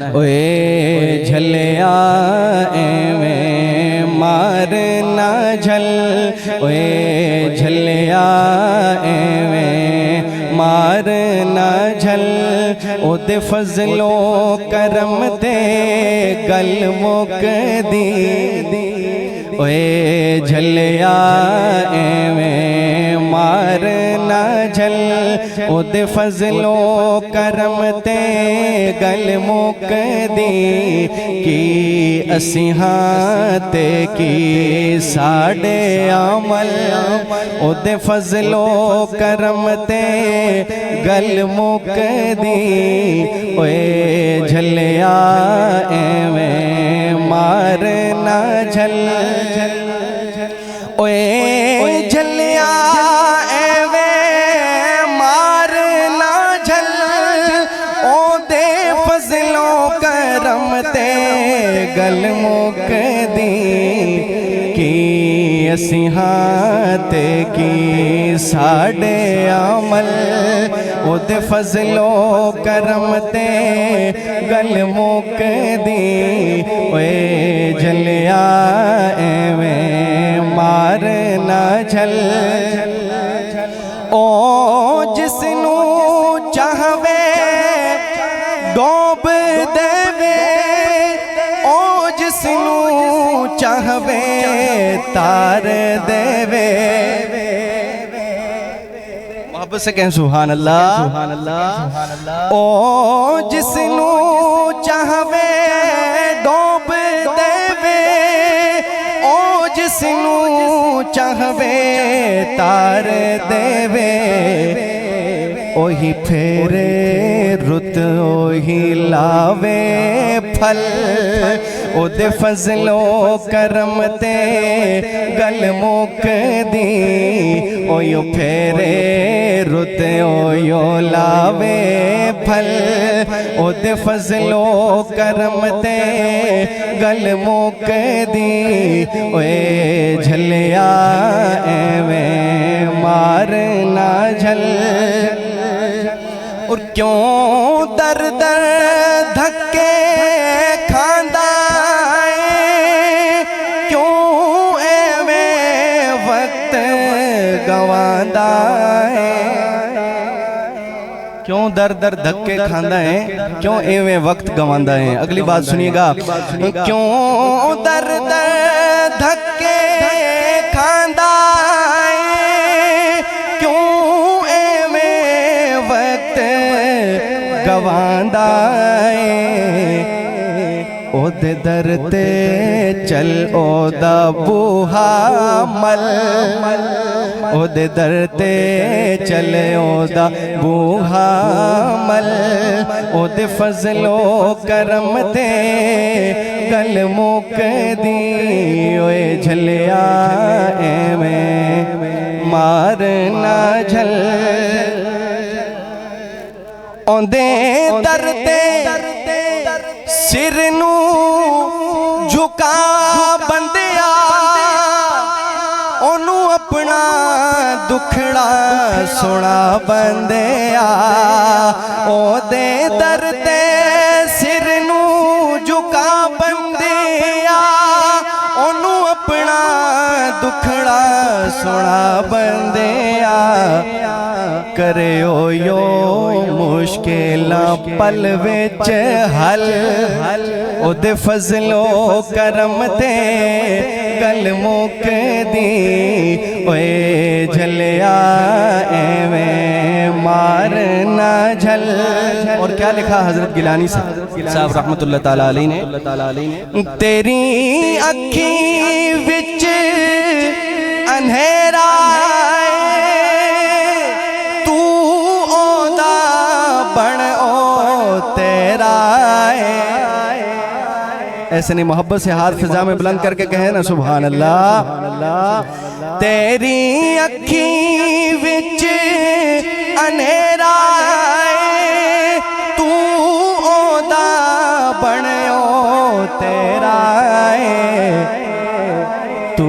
اوے جھلیا ایویں مار نہ جھل، اوے جھلیا ایویں مار نہ جھل، او دے فضل و کرم تے گل مک دی، اوے جھلیا ایویں مار نہ جھل، او دے فضل و کرم تے گل مک دی، کی اسی ہاں تے کی ساڑے عمل، او دے فضل و کرم تے گل مک دی، اوے جھلیا ایویں مار نہ جھل، اوے جھلیا ایویں مار نہ جھل، او دے فضل و کرم تے گل مک دی، کی اسی ہاں تے کی ساڑے عمل، او دے فضل و کرم تے گل مک دی، اوے جھلیا ایویں مار نہ جھل، او جس نو چاہوے ڈوب دے، او جس نو چاہوے تار دے، محبت سے کہیں سبحان اللہ، او جس نو چاہوے ڈوب دے، او جس نو چاہوے تار دے، اوہی پھیرے رت اوہی لاوے پھل، او دے فضل و کرم تے گل مک دی، اویو پھیرے رت اویو لاوے پھل، او دے فضل و کرم تے گل مک دی، اوے جھلیا ایویں مار نہ جھل، اور کیوں در در دھکے کھاندا ہے، کیوں ایویں وقت گواندا ہے، کیوں در در دھکے کھاندا ہے، کیوں ایویں وقت گواندا ہے۔ اگلی بات سنیے گا، کیوں در در دھکے کھاندا ہے، کیوں ایویں وقت گواندا ہے، او دے در تے چل او دا بوہا مل، او دے در تے چل او دا بوہا مل، او دے فضل و کرم تے گل مک دی، اوے جھلیا ایویں مار نہ جھل، اوندے در تے سر نو جھکا بندیا، اونو اپنا دکھڑا سنا بندیا، او دے در تے سر نو جھکا بندیا، اونو اپنا دکھڑا سنا بندیا، کریو یو مشکلاں پل وچ حل، او دے فضل و کرم تے گل مک دی، اوے جھلیا ایویں مار نہ جھل۔ اور کیا لکھا حضرت گیلانی صاحب رحمت اللہ تعالیٰ علیہ نے، تیری اکھی وچ انہیرا ایسے نہیں، محبت سے ہاتھ فضا میں بلند کر کے کہیں نا سبحان اللہ، تیری اکھی وچ انہیرا تو اودا بنیو تیرا تو